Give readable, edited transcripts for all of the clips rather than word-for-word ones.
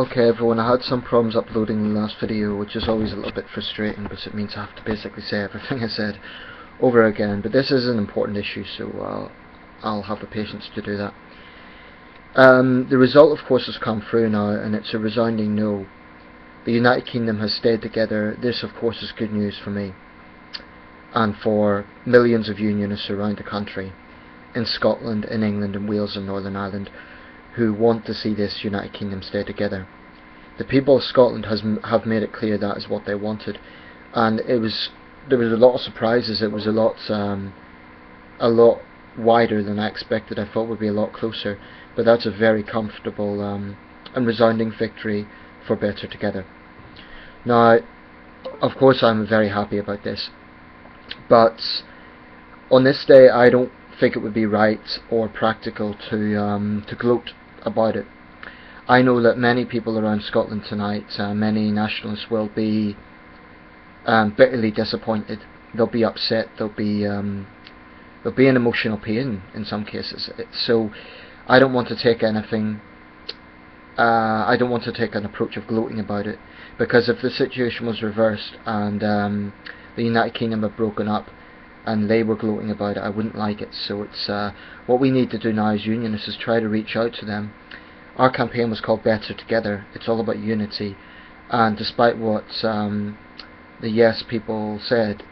Okay everyone, I had some problems uploading the last video, which is always a little bit frustrating because it means I have to basically say everything I said over again, but this is an important issue, so I'll have the patience to do that. The result of course has come through now, and it's a resounding no. The United Kingdom has stayed together. This of course is good news for me and for millions of unionists around the country, in Scotland, in England, in Wales and Northern Ireland, who want to see this United Kingdom stay together. The people of Scotland have made it clear that is what they wanted, and there was a lot of surprises. It was a lot wider than I expected. I thought it would be a lot closer, but that's a very comfortable and resounding victory for better together. Now, of course, I'm very happy about this, but on this day, I don't think it would be right or practical to gloat about it. I know that many people around Scotland tonight, many nationalists, will be bitterly disappointed. They'll be upset. There'll be an emotional pain in some cases. So I don't want to take anything. I don't want to take an approach of gloating about it, because if the situation was reversed and the United Kingdom had broken up and they were gloating about it, I wouldn't like it. So it's what we need to do now as unionists is try to reach out to them. Our campaign was called Better Together. It's all about unity, and despite what the Yes people said,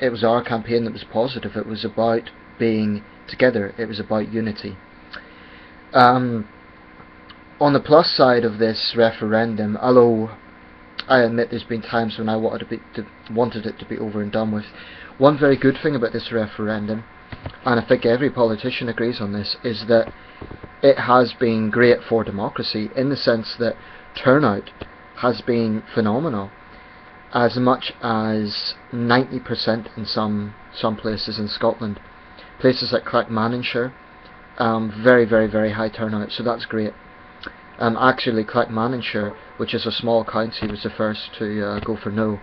it was our campaign that was positive. It was about being together. It was about unity. On the plus side of this referendum, although I admit there's been times when I wanted it to be over and done with, one very good thing about this referendum, and I think every politician agrees on this, is that it has been great for democracy, in the sense that turnout has been phenomenal. As much as 90% in some places in Scotland. Places like Clackmannanshire, very, very, very high turnout, so that's great. Actually, Clackmannanshire, which is a small county, was the first to go for no.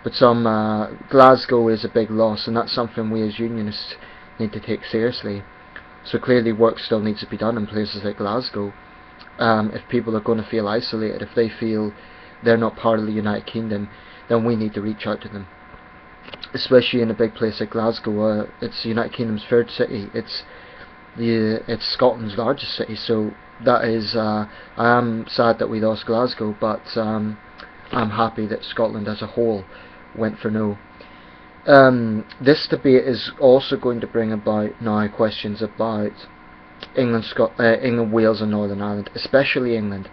But Glasgow is a big loss, and that's something we as unionists need to take seriously. So clearly work still needs to be done in places like Glasgow. If people are going to feel isolated, if they feel they're not part of the United Kingdom, then we need to reach out to them. Especially in a big place like Glasgow. It's the United Kingdom's third city. It's Scotland's largest city, so that is, I am sad that we lost Glasgow, but I'm happy that Scotland as a whole went for no. This debate is also going to bring about now questions about England, Wales and Northern Ireland, especially England,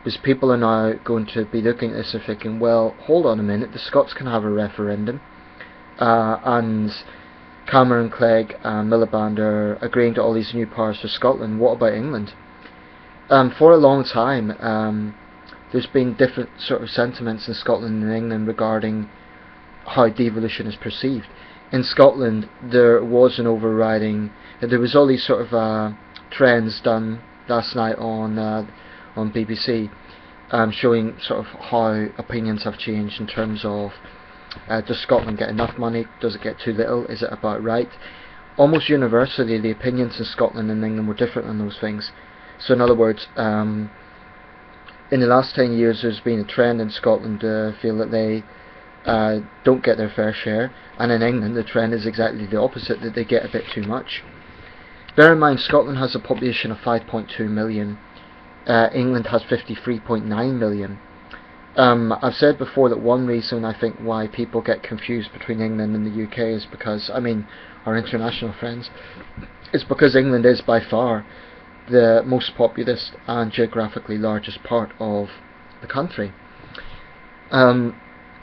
because people are now going to be looking at this and thinking, well, hold on a minute, the Scots can have a referendum, and Cameron, Clegg and Miliband are agreeing to all these new powers for Scotland. What about England? For a long time, there's been different sort of sentiments in Scotland and England regarding how devolution is perceived. In Scotland, there was an overriding. There was all these sort of trends done last night on BBC, showing sort of how opinions have changed in terms of does Scotland get enough money? Does it get too little? Is it about right? Almost universally, the opinions in Scotland and England were different on those things. So in other words, in the last 10 years there's been a trend in Scotland to feel that they don't get their fair share, and in England the trend is exactly the opposite, that they get a bit too much. Bear in mind, Scotland has a population of 5.2 million, England has 53.9 million. I've said before that one reason I think why people get confused between England and the UK is because, our international friends, is because England is by far the most populous and geographically largest part of the country.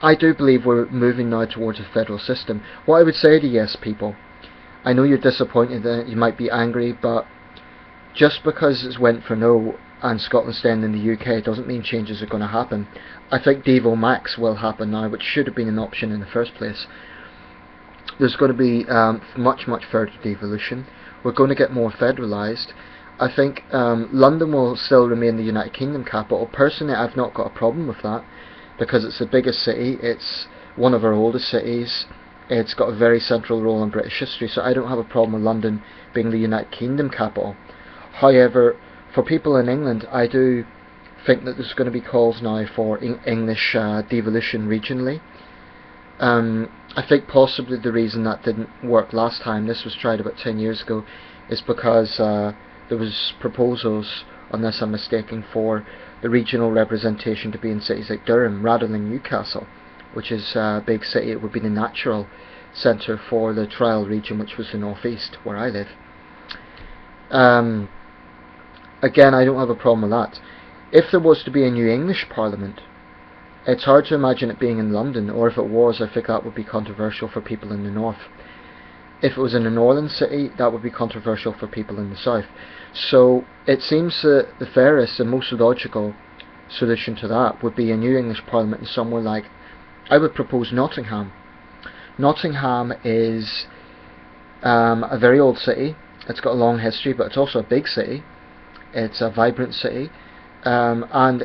I do believe we're moving now towards a federal system. What I would say to yes people, I know you're disappointed, that you might be angry, but just because it went for no and Scotland staying in the UK doesn't mean changes are going to happen. I think Devo Max will happen now, which should have been an option in the first place. There's going to be much further devolution. We're going to get more federalised. I think London will still remain the United Kingdom capital. Personally, I've not got a problem with that, because it's the biggest city, it's one of our oldest cities, it's got a very central role in British history, so I don't have a problem with London being the United Kingdom capital. However, for people in England, I do think that there's going to be calls now for English devolution regionally. I think possibly the reason that didn't work last time, this was tried about 10 years ago, is because there was proposals, unless I'm mistaken, for the regional representation to be in cities like Durham rather than Newcastle, which is a big city. It would be the natural centre for the trial region, which was the North East, where I live. Again, I don't have a problem with that. If there was to be a new English Parliament, it's hard to imagine it being in London, or if it was, I think that would be controversial for people in the north. If it was in a northern city, that would be controversial for people in the south. So it seems that the fairest and most logical solution to that would be a new English Parliament in somewhere like, I would propose Nottingham. Nottingham is a very old city. It's got a long history, but it's also a big city. It's a vibrant city, and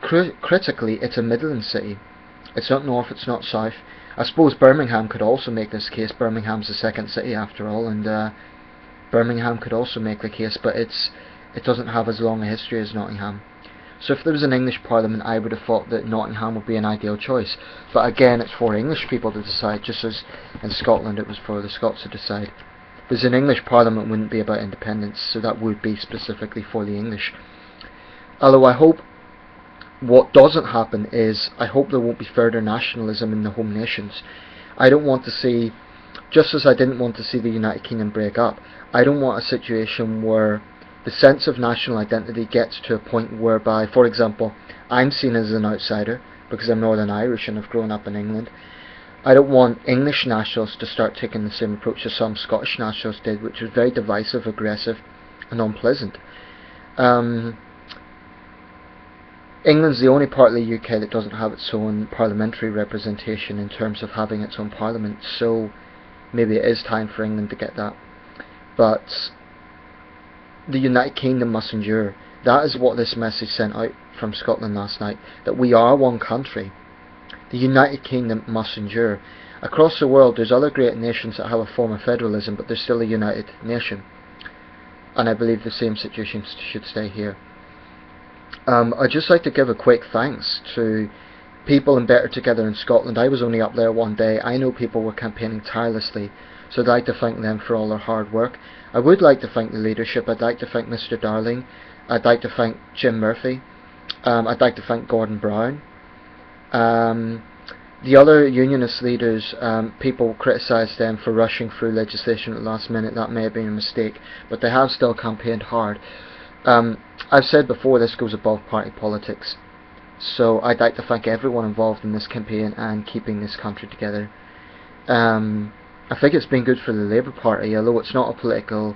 critically, it's a Midland city. It's not north, it's not south. I suppose Birmingham could also make this case. Birmingham's the second city after all, and Birmingham could also make the case, but it doesn't have as long a history as Nottingham. So if there was an English Parliament, I would have thought that Nottingham would be an ideal choice. But again, it's for English people to decide, just as in Scotland it was for the Scots to decide. Because an English Parliament wouldn't be about independence, so that would be specifically for the English. Although I hope what doesn't happen is, I hope there won't be further nationalism in the home nations. I don't want to see, just as I didn't want to see the United Kingdom break up, I don't want a situation where the sense of national identity gets to a point whereby, for example, I'm seen as an outsider because I'm Northern Irish and I've grown up in England. I don't want English nationals to start taking the same approach as some Scottish nationals did, which was very divisive, aggressive and unpleasant. England's the only part of the UK that doesn't have its own parliamentary representation in terms of having its own parliament, so maybe it is time for England to get that. But the United Kingdom must endure. That is what this message sent out from Scotland last night, that we are one country. The United Kingdom must endure. Across the world there's other great nations that have a form of federalism, but they're still a united nation. And I believe the same situation should stay here. I'd just like to give a quick thanks to people in Better Together in Scotland. I was only up there one day. I know people were campaigning tirelessly, so I'd like to thank them for all their hard work. I would like to thank the leadership. I'd like to thank Mr. Darling. I'd like to thank Jim Murphy. I'd like to thank Gordon Brown. The other unionist leaders, people criticised them for rushing through legislation at the last minute. That may have been a mistake, but they have still campaigned hard. I've said before, this goes above party politics, so I'd like to thank everyone involved in this campaign and keeping this country together. I think it's been good for the Labour Party, although it's not a political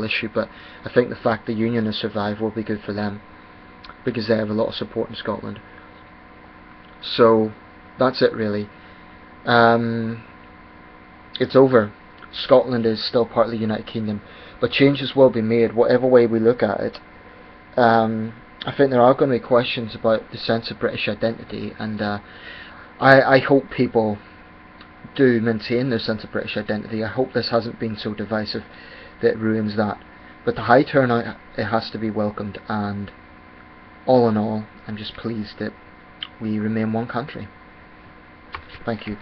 issue, but I think the fact the Union has survived will be good for them, because they have a lot of support in Scotland. So that's it really. It's over. Scotland is still part of the United Kingdom, but changes will be made whatever way we look at it. I think there are going to be questions about the sense of British identity, and I hope people do maintain their sense of British identity. I hope this hasn't been so divisive that it ruins that. But the high turnout, it has to be welcomed, and all in all, I'm just pleased that we remain one country. Thank you.